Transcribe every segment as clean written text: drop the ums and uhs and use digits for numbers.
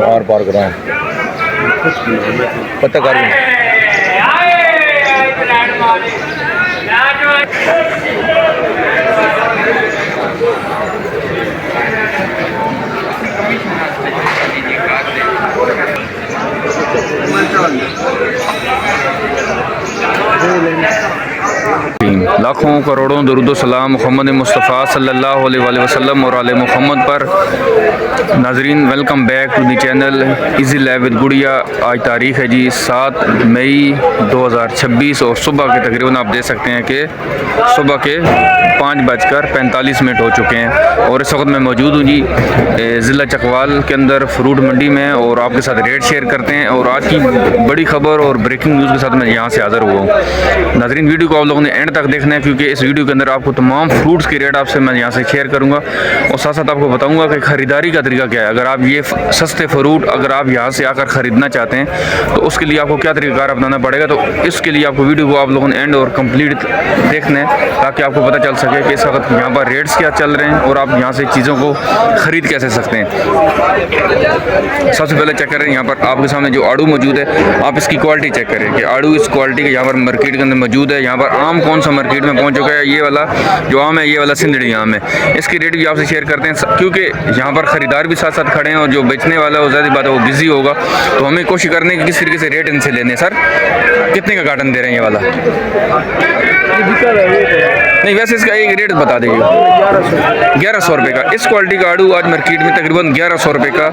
और पार करा पता कर लाखों करोड़ों दरूद सलाम मोहम्मद मुस्तफ़ा सल्लल्लाहु अलैहि वसल्लम और आले मोहम्मद पर। नाजरीन welcome back to the channel easy live with Gudiya. आज तारीख़ है जी 7 मई 2026 और सुबह के तकरीबन आप देख सकते हैं कि सुबह के 5:45 हो चुके हैं और इस वक्त मैं मौजूद हूँ जी ज़िला चकवाल के अंदर फ्रूट मंडी में और आपके साथ रेट शेयर करते हैं और आज की बड़ी खबर और ब्रेकिंग न्यूज़ के साथ मैं यहाँ से हाज़िर हुआ हूँ। नाजरीन वीडियो को आप लोगों ने एंड तक देखना है क्योंकि इस वीडियो के अंदर आपको तमाम फ्रूट्स के रेट आपसे मैं यहाँ से शेयर करूँगा और साथ साथ आपको बताऊँगा कि ख़रीदारी का तरीका क्या है। अगर आप ये सस्ते फ्रूट अगर आप यहाँ से आकर ख़रीदना चाहते हैं तो उसके लिए आपको क्या तरीक़ाकार अपनाना पड़ेगा। तो इसके लिए आपको वीडियो को आप लोगों ने एंड और कंप्लीट देखना है ताकि आपको पता चल सके कि इस वक्त यहाँ पर रेट्स क्या चल रहे हैं और आप यहाँ से चीज़ों को ख़रीद कैसे सकते हैं। सबसे पहले चेक करें यहाँ पर आपके सामने जो आड़ू मौजूद है, आप इसकी क्वालिटी चेक करें कि आड़ू इस क्वालिटी के यहाँ पर मार्केट के अंदर मौजूद है। यहाँ पर आम कौन सा मार्केट में पहुँच चुका है, ये वाला जो आम है ये वाला सिंदड़ी आम है। इसकी रेट भी आपसे शेयर करते हैं क्योंकि यहाँ पर ख़रीदार भी साथ साथ खड़े हैं और जो बेचने वाला है वो ज़्यादा बात है वो बिज़ी होगा, तो हमें कोशिश करने की किस तरीके से रेट इनसे लेने। सर कितने का कार्टन दे रहे हैं ये वाला? नहीं वैसे इसका एक रेट बता दीजिए। 1100 रुपये का इस क्वालिटी का आड़ू आज मार्केट में तकरीबन 1100 रुपये का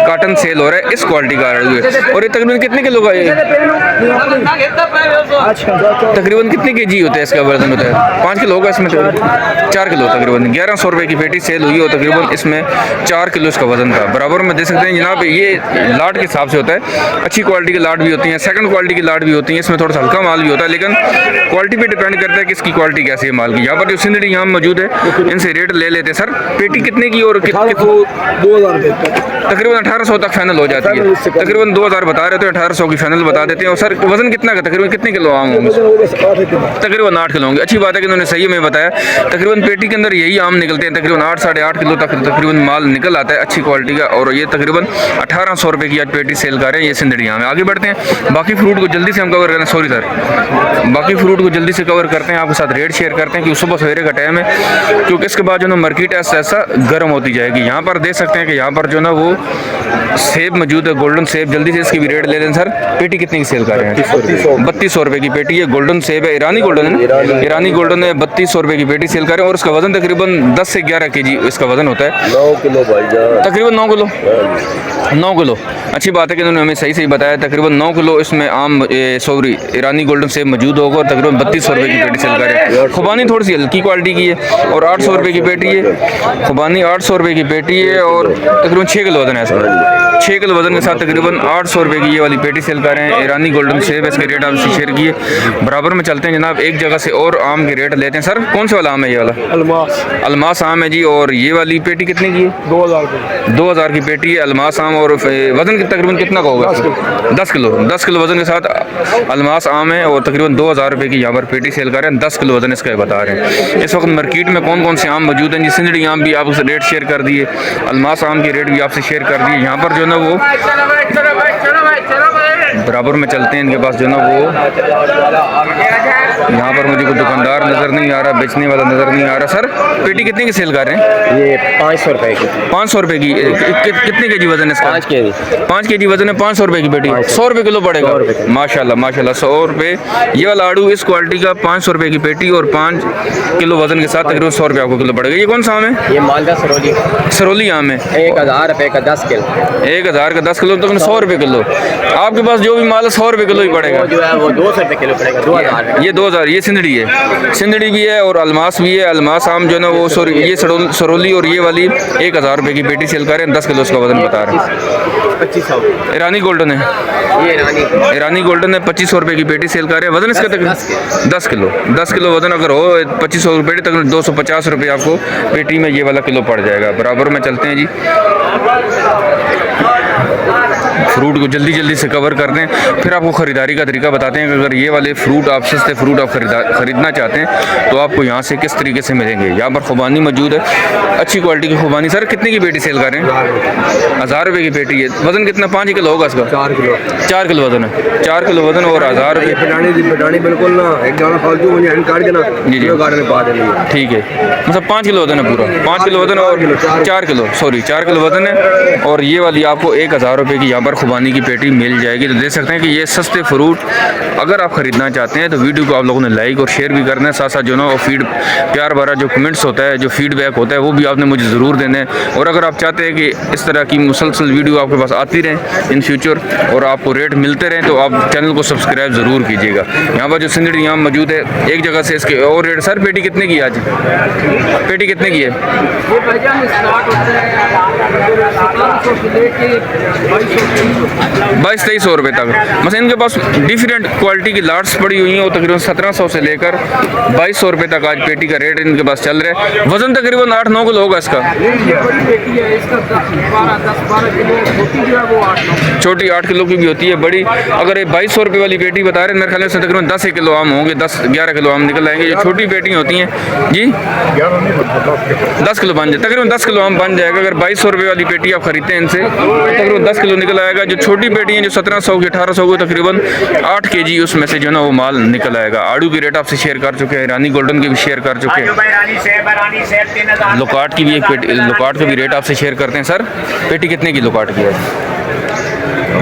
कार्टन सेल हो रहा है। इस क्वालिटी का आड़ू है और ये तकरीबन कितने किलो का है? तकरीबन कितने केजी होते हैं इसका वजन होता है? 5 किलो होगा इसमें, 4 किलो तकरीबन 1100 रुपये की पेटी सेल हुई और तकरीबन इसमें 4 किलो इसका वजन था। बराबर में देख सकते हैं जनाब ये लाट के हिसाब से होता है। अच्छी क्वालिटी की लाट भी होती हैं, सेकंड क्वालिटी की लाट भी होती हैं, इसमें थोड़ा सा हल्का माल भी होता है लेकिन क्वालिटी पे डिपेंड करता है कि इसकी क्वालिटी कैसी है माल की। यहाँ पर जो सिंदड़ी यहाँ मौजूद है इनसे रेट ले लेते हैं। सर पेटी कितने की और 2000 तकरीबन 1800 तक फाइनल हो जाती है। तकरीबन 2000 बता रहे थे, 1800 की फाइनल बता देते हैं। और सर वजन कितना का तकरीबन कितने किलो आम होंगे? तकरीबन 8 किलो होंगे। अच्छी बात है कि उन्होंने सही में बताया। तकरीबन पेटी के अंदर यही आम निकलते हैं, तकरीबन 8 साढ़े 8 किलो तक तकरीबन माल निकल आता है अच्छी क्वालिटी का। और ये तकरीबन 1800 रुपये की आज पेटी सेल कर रहे हैं ये सिंदड़ी आम है। आगे बढ़ते हैं, बाकी फ्रूट को जल्दी से हम कवर करें। सॉरी सर, बाकी फ्रूट को जल्दी से कवर करते हैं, आपके साथ रेट शेयर करते हैं क्योंकि सुबह सवेरे का टाइम है क्योंकि इसके बाद जो ना मार्केट ऐसा ऐसा गर्म होती जाएगी। यहाँ पर देख सकते हैं कि यहाँ पर जो ना वो सेब मौजूद है, गोल्डन सेब। जल्दी से इसकी भी रेट ले लें। सर पेटी कितने की सेल कर रहे हैं? 3200 रुपये की पेटी है। गोल्डन सेब है, ईरानी गोल्डन है, ईरानी गोल्डन है। 3200 रुपये की पेटी सेल कर रहे हैं और इसका वजन तकरीबन 10 से 11 केजी इसका वजन होता है। 9 किलो भाईजान, तकरीबन 9 किलो 9 किलो। अच्छी बात है कि उन्होंने हमें सही सही बताया। तकरीबन 9 किलो इसमें आम सॉरी ईरानी गोल्डन सेब मौजूद होगा और तकरीबन 3200 रुपये की पेटी सेल कर रहे हैं। खुबानी थोड़ी सी हल्की क्वालिटी की है और 800 रुपये की पेटी है। खुबानी 800 रुपये की पेटी है और तकरीबन 6 किलो वजन है इसका। 6 किलो वजन के साथ तकरीबन 800 रुपये की ये वाली पेटी सेल कर रहे हैं। ईरानी गोल्डन सेब इसके रेट आपसे शेयर किए। बराबर में चलते हैं जनाब, एक जगह से और आम के रेट लेते हैं। सर कौन सा वाला आम है ये वाला? अलमास आम है जी। और ये वाली पेटी कितने की है? 2000 की पेटी है अलमास आम। और वजन तकरीबन कितना का होगा? 10 किलो वजन के साथ अलमास आम है और तकरीबन 2000 रुपये की यहाँ पर पेटी सेल कर रहे हैं। 10 किलो वजन इसका बता रहे हैं। इस वक्त मार्केट में कौन कौन से आम मौजूद हैं जी? सिंदड़ी आम भी आपसे रेट शेयर कर दिए, अलमास आम के रेट भी आपसे शेयर कर दिए। यहाँ पर जो ना वो बराबर में चलते हैं इनके पास जो ना वो यहाँ पर मुझे कोई दुकानदार नज़र नहीं आ रहा, बेचने वाला नज़र नहीं आ रहा। सर पेटी कितने की सेल कर रहे हैं? ये 500 रुपये की। 500 रुपये की। कितने केजी वजन है इसका? 5 केजी वजन है। 500 रुपये की पेटी, 100 रुपये किलो पड़ेगा। माशाल्लाह माशाल्लाह 100 रुपये। ये वाला आड़ू इस क्वालिटी का 500 रुपये की पेटी और 5 किलो वजन के साथ तकरीबन 100 रुपये आपको किलो पड़ेगा। ये कौन सा आम है? ये मालदा सरोली आम है। 1000 रुपये का 10 किलो। 1000 का 10 किलो तो 100 रुपये किलो। आपके पास जो भी माल है 100 रुपये किलो ही पड़ेगा। जो है वो 200 रुपये किलो पड़ेगा। 2000 ये 2000। ये सिंदड़ी है, सिंदड़ी भी है और अलमास भी है। अलमास आम जो है ना वो सॉरी ये सरोली और ये वाली 1000 रुपये की पेटी सेल कर रहे हैं। 10 किलो इसका वजन बता रहे हैं। 2500 ईरानी गोल्डन है, ये ईरानी गोल्डन है। 2500 रुपये की पेटी सेल कर रहे हैं। वजन इसका तकरीबन 10 किलो वजन अगर हो 2500 रुपये तक 250 रुपये आपको पेटी में ये वाला किलो पड़ जाएगा। बराबर में चलते हैं जी। फ्रूट को जल्दी जल्दी से कवर कर दें, फिर आपको ख़रीदारी का तरीका बताते हैं कि अगर ये वाले फ्रूट आप सस्ते फ्रूट आप ख़रीदना चाहते हैं तो आपको यहाँ से किस तरीके से मिलेंगे। यहाँ पर खुबानी मौजूद है, अच्छी क्वालिटी की खुबानी। सर कितने की पेटी सेल कर रहे हैं? 1000 रुपये की पेटी है। वज़न कितना? 5 किलो होगा इसका? 4 किलो वज़न है। 4 किलो वज़न और 1000 रुपये। बिल्कुल ना एक दाना फालतू मुझे हैंड काट के ना जी जी गार्डन में पा देंगे। ठीक है, मतलब 5 किलो वज़न है पूरा। 5 किलो वज़न और 4 किलो 4 किलो वज़न है। और ये वाली आपको 1000 रुपये की यहाँ पर खुबानी की पेटी मिल जाएगी। तो देख सकते हैं कि ये सस्ते फ्रूट अगर आप ख़रीदना चाहते हैं तो वीडियो को आप लोगों ने लाइक और शेयर भी करना है। साथ साथ जो ना वो फीड प्यार भरा जो कमेंट्स होता है, जो फीडबैक होता है, वो भी आपने मुझे ज़रूर देना है। और अगर आप चाहते हैं कि इस तरह की मुसलसल वीडियो आपके पास आती रहें इन फ्यूचर और आपको रेट मिलते रहें तो आप चैनल को सब्सक्राइब ज़रूर कीजिएगा। यहाँ पर जो सिंदड़ी आम मौजूद है एक जगह से इसके और रेट। सर पेटी कितने की आज? पेटी कितने की है? 2200-2300 रुपये तक। मतलब इनके पास डिफरेंट क्वालिटी की लाट्स पड़ी हुई हैं और तकरीबन 1700 से लेकर 2200 रुपये तक आज पेटी का रेट इनके पास चल रहा है। वज़न तकरीबन 8-9 किलो होगा इसका। छोटी 8 किलो की भी होती है, बड़ी अगर ये 2200 रुपये वाली पेटी बता रहे हैं मेरे ख्याल से तकरीबन 10 किलो आम होंगे, 10-11 किलो आम निकल आएंगे। जो छोटी पेटियाँ होती हैं जी 10 किलो बन जाए, तकरीबन 10 किलो आम बन जाएगा। अगर 2200 रुपये वाली पेटी आप खरीदते हैं इनसे तकरीबन 10 किलो निकल आएगा। जो छोटी पेटी हैं जो 1700 की 1800 की तकरीबन 8 kg उसमें से जो ना वो माल निकल आएगा। आड़ू की रेट आपसे शेयर कर चुके हैं, ईरानी गोल्डन की भी शेयर कर चुके हैं, लोकाट की भी एक पेटी, लोकाट का भी रेट आपसे शेयर करते हैं। सर पेटी कितने की लोकाट की है?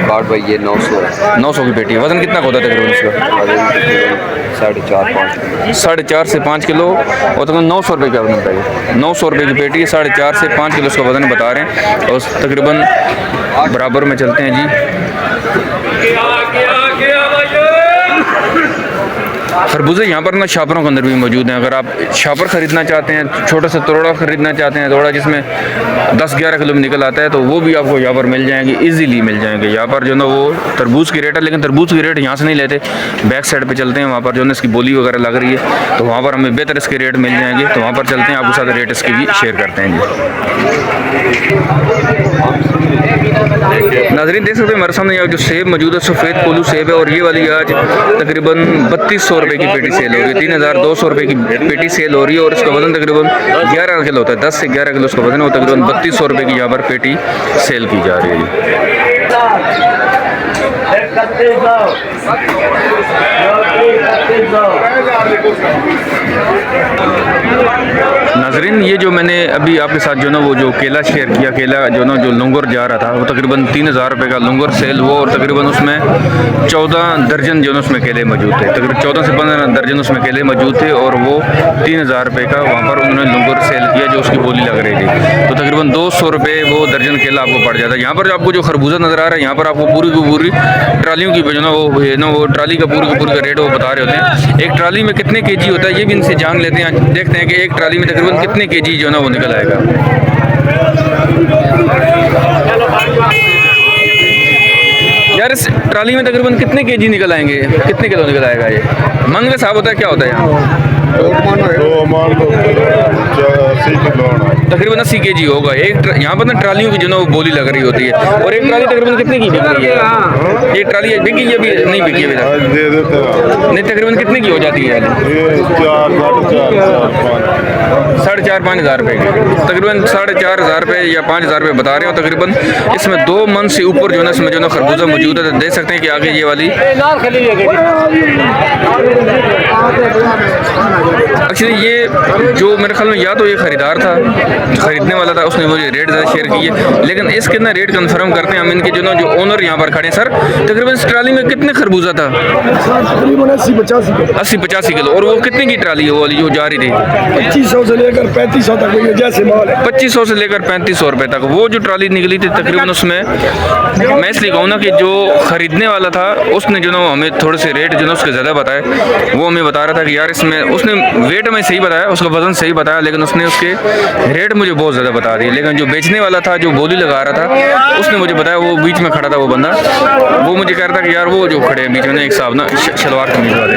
काट भाई ये 900 की पेटी है। वज़न कितना होता है तकरीबन इसका? 4.5 से 5 किलो और तकरीबन 900 रुपये का वज़न है। 900 रुपये की पेटी है, 4.5 से 5 किलो उसका वज़न बता रहे हैं और तकरीबन बराबर में चलते हैं जी। खरबूजे यहाँ पर ना शापरों के अंदर भी मौजूद हैं। अगर आप शापर ख़रीदना चाहते हैं, छोटा सा तोड़ा ख़रीदना चाहते हैं, तोड़ा जिसमें 10-11 किलो में निकल आता है, तो वो भी आपको यहाँ पर मिल जाएंगे, इजीली मिल जाएंगे। यहाँ पर जो ना वो तरबूज की रेट है, लेकिन तरबूज की रेट यहाँ से नहीं लेते, बैक साइड पे चलते हैं, वहाँ पर जो ना इसकी बोली वगैरह लग रही है तो वहाँ पर हमें बेहतर इसके रेट मिल जाएंगे। तो वहाँ पर चलते हैं, आपके साथ रेट इसके भी शेयर करते हैं जी। नाज़रीन देख सकते हैं हमारे सामने यहाँ जो सेब मौजूद है, सफ़ेद कोलू सेब है और ये वाली आज तकरीबन 3200 रुपये की पेटी सेल हो रही है। 3200 रुपये की पेटी सेल हो रही है और इसका वज़न तकरीबन 11 किलो होता है। 10 से 11 किलो उसका वज़न है और तकरीबन 3200 रुपये की यहाँ पर पेटी सेल की जा रही है। नाजरीन ये जो मैंने अभी आपके साथ जो ना वो जो केला शेयर किया, केला जो ना जो लंगर जा रहा था वो तकरीबन 3000 रुपये का लंगर सेल हुआ और तकरीबन उसमें 14 दर्जन जो ना उसमें केले मौजूद थे। तकरीबन 14 से 15 दर्जन उसमें केले मौजूद थे और वो 3000 रुपये का वहाँ पर उन्होंने लंगर सेल किया जो उसकी बोली लग रही थी। तो तकरीबन 200 रुपये वो दर्जन केला आपको पड़ जाता है। यहाँ पर जो आपको जो खरबूजा नज़र आ रहा है यहाँ पर आपको पूरी की पूरी ट्रालियों की जो ना वो ट्राली का पूरी का रेट वो बता रहे होते हैं। एक ट्राली में कितने केजी होता है ये भी इनसे जान लेते हैं। देखते हैं कि एक ट्राली में तकरीबन कितने केजी जो ना वो निकल आएगा। यार इस ट्राली में तकरीबन कितने केजी निकल आएंगे, कितने किलो निकल आएगा ये? मन में साहब होता है क्या होता है यहाँ? तकरीबन 80 केजी होगा। यहाँ पर ना ट्रालियों की जो ना वो बोली लग रही होती है। और एक ट्राली तकरीबन कितने की बिक रही है? एक ट्राली बिकी है अभी नहीं बिकी है नहीं, तकरीबन कितने की हो जाती है? 4,500-5,000 हज़ार रुपये की, तकरीबन 4,500 रुपये या 5,000 रुपये बता रहे हो तकरीबन। इसमें 2 मन से ऊपर जो ना इसमें जो ना खरबूजा मौजूद है। तो देख सकते हैं कि आगे ये वाली एक्चुअली ये जो मेरे ख्याल में या तो ये ख़रीदार था, ख़रीदने वाला था, उसने मुझे रेट ज़्यादा शेयर किए, लेकिन इसके ना रेट कंफर्म करते हैं हम इनके जो ना जो ओनर यहाँ पर खड़े हैं। सर तकरीबन इस ट्राली में कितने खरबूजा था? 80-85 किलो। और वो कितने की ट्राली है वो वाली जो जा रही थी? 2500 से लेकर 3500 तक जैसे माल है। 2500 से लेकर 3500 रुपये तक वो जो ट्राली निकली थी तकरीबन उसमें मैं इसलिए कहूँ ना कि जो ख़रीदने वाला था उसने जो ना हमें थोड़े से रेट जो ना उसके ज़्यादा बताए, वो हमें बता रहा था कि यार इसमें, उसने वेट में सही बताया, उसका वजन सही बताया, लेकिन उसने उसके रेट मुझे बहुत ज़्यादा बता दिए। लेकिन जो बेचने वाला था, जो बोली लगा रहा था, उसने मुझे बताया, वो बीच में खड़ा था वो बंदा, वो मुझे कह रहा था कि यार वो जो खड़े हैं बीच में ना, एक साहब ना शलवार कमीज वाले,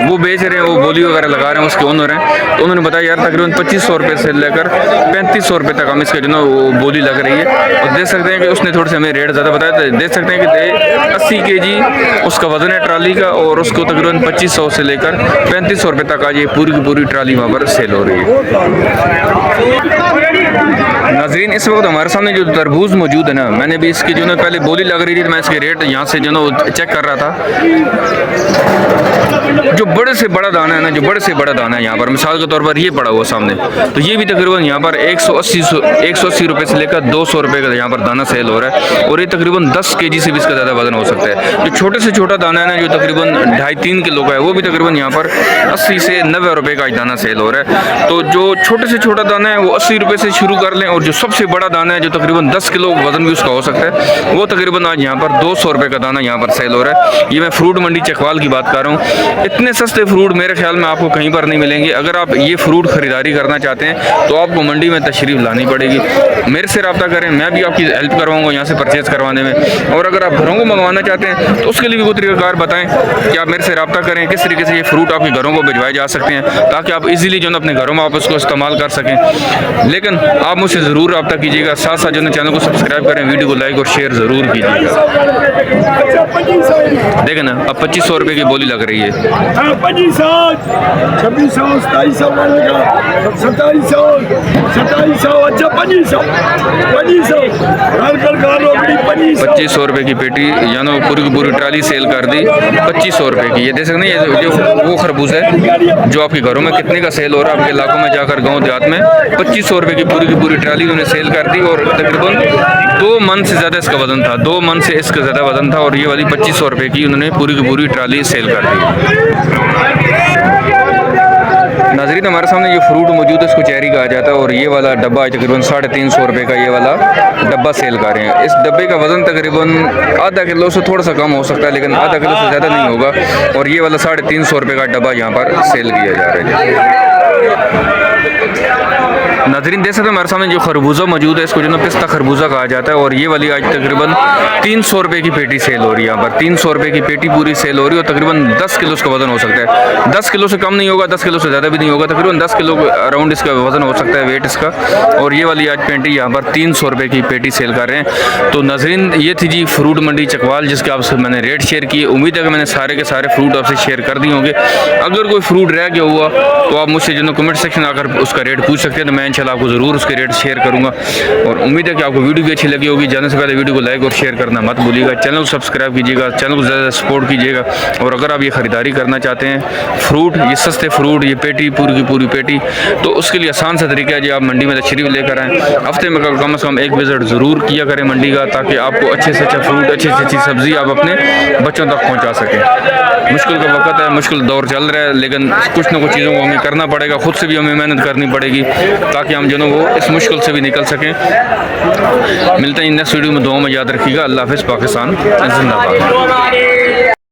वो बेच रहे हैं, वो बोली वगैरह लगा रहे हैं, उसके ओनर हैं। तो उन्होंने बताया यार तकरीबन 2500 रुपये से लेकर 3500 रुपये तक हम इसके जो ना वो बोली लग रही है। और देख सकते हैं कि उसने थोड़े से हमें रेट ज़्यादा बताया, तो देख सकते हैं कि 80 kg उसका वजन है ट्राली का, और उसको तकरीबन 2500 से लेकर 3500 रुपये तक आज ये पूरी की पूरी ट्राली वहाँ पर सेल हो रही है। नाजरीन, इस वक्त हमारे सामने जो तरबूज मौजूद है ना, मैंने भी इसकी जो ना पहले बोली लग रही थी, तो मैं इसके रेट यहाँ से जो ना चेक कर रहा था। जो बड़े से बड़ा दाना है ना, जो बड़े से बड़ा दाना है यहाँ पर, मिसाल के तौर पर ये पड़ा हुआ सामने, तो ये भी तकरीबन यहाँ पर 180 रुपये से लेकर 200 रुपये का यहाँ पर दाना सेल हो रहा है। और ये तकरीबन 10 kg से भी इसका ज़्यादा वजन हो सकता है। जो छोटे से छोटा दाना है ना, जो तकरीबन 2.5-3 किलो का है, वो भी तकरीबन यहाँ पर 80 से 90 रुपये का दाना सेल हो रहा है। तो जो छोटे से छोटा दाना है वो 80 रुपये से शुरू कर लें, और जो सबसे बड़ा दाना है, जो तकरीबन 10 किलो वजन भी उसका हो सकता है, वो तकरीबन आज यहाँ पर 200 रुपये का दाना यहाँ पर सेल हो रहा है। ये मैं फ्रूट मंडी चकवाल की बात कर रहा हूँ। इतने सस्ते फ्रूट मेरे ख्याल में आपको कहीं पर नहीं मिलेंगे। अगर आप ये फ्रूट खरीदारी करना चाहते हैं तो आपको मंडी में तशरीफ़ लानी पड़ेगी। मेरे से रब्ता करें, मैं भी आपकी हेल्प करवाऊंगा यहाँ से परचेज़ करवाने में। और अगर आप घरों को मंगवाना चाहते हैं तो उसके लिए भी कोई तरीक़ाकार बताएं कि आप मेरे से रब्ता करें, किस तरीके से ये फ्रूट आपके घरों को भिजवाए जा सकते हैं, ताकि आप इजीली जो है अपने घरों में आप उसको इस्तेमाल कर सकें। लेकिन आप मुझसे ज़रूर रब्ता कीजिएगा, साथ साथ जो है चैनल को सब्सक्राइब करें, वीडियो को लाइक और शेयर ज़रूर कीजिएगा। देखें ना, अब 2500 रुपये की बोली लग रही है। 2500, 2600, 2700 बनेगा, 2700, 2700, अच्छा 2500, हर 2500 रुपये की पेटी, यानी पूरी की पूरी ट्राली सेल कर दी 2500 रुपये की। ये देख सकते हैं, ये जो वो खरबूज है जो आपके घरों में कितने का सेल हो रहा है, आपके इलाकों में जाकर गांव देहात में 2500 रुपये की पूरी ट्राली उन्होंने सेल कर दी। और तकरीबन 2 मन से ज़्यादा इसका वजन था, 2 मन से इसका ज़्यादा वजन था। और ये वाली 2500 रुपये की उन्होंने पूरी की पूरी ट्राली सेल कर दी। नाज़रीन, हमारे सामने ये फ्रूट मौजूद है, इसको चेरी कहा जाता है। और ये वाला डब्बा है तकरीबन 350 रुपये का, ये वाला डब्बा सेल कर रहे हैं। इस डब्बे का वज़न तकरीबन आधा किलो से थोड़ा सा कम हो सकता है, लेकिन आधा किलो से ज़्यादा नहीं होगा। और ये वाला 350 रुपये का डब्बा यहाँ पर सेल किया जा रहा है। नाज़रीन, देख सकते हैं हमारे सामने जो खरबूजा मौजूद है, इसको जो ना पिस्ता खरबूजा कहा जाता है। और ये वाली आज तकरीबन 300 रुपये की पेटी सेल हो रही है। यहाँ पर 300 रुपये की पेटी पूरी सेल हो रही है। और तकरीबन 10 किलो इसका वजन हो सकता है, 10 किलो से कम नहीं होगा, 10 किलो से ज़्यादा भी नहीं होगा, तकरीबन 10 किलो अराउंड इसका वजन हो सकता है, वेट इसका। और ये वाली आज पेटी यहाँ पर 300 रुपये की पेटी सेल कर रहे हैं। तो नाज़रीन, ये थी जी फ्रूट मंडी चकवाल, जिसके आपसे मैंने रेट शेयर किए। उम्मीद है कि मैंने सारे के सारे फ्रूट आपसे शेयर कर दिए होंगे। अगर कोई फ्रूट रह गया हुआ तो आप मुझसे जो कमेंट सेक्शन आकर उसका रेट पूछ सकते हैं, तो मैं इंशाल्लाह आपको ज़रूर उसके रेट शेयर करूँगा। और उम्मीद है कि आपको वीडियो भी अच्छी लगी होगी। जाने से पहले वीडियो को लाइक और शेयर करना मत भूलिएगा, चैनल को सब्सक्राइब कीजिएगा, चैनल को ज़्यादा सपोर्ट कीजिएगा। और अगर आप ये ख़रीदारी करना चाहते हैं फ्रूट, ये सस्ते फ्रूट, ये पेटी पूरी की पूरी पेटी, तो उसके लिए आसान सा तरीका है जी, आप मंडी में तशरीफ़ लेकर आएँ। हफ्ते में कम से कम एक विज़िट ज़रूर किया करें मंडी का, ताकि आपको अच्छे से अच्छा फ्रूट, अच्छी से अच्छी सब्ज़ी आप अपने बच्चों तक पहुँचा सकें। मुश्किल का वक्त है, मुश्किल दौर चल रहा है, लेकिन कुछ ना कुछ चीज़ों को हमें करना पड़ेगा, ख़ुद से भी हमें मेहनत करनी पड़ेगी, ताकि हम जो वो इस मुश्किल से भी निकल सकें। मिलते हैं नेक्स्ट वीडियो में, दुआ में याद रखिएगा। अल्लाह हाफ़िज़। पाकिस्तान जिंदाबाद।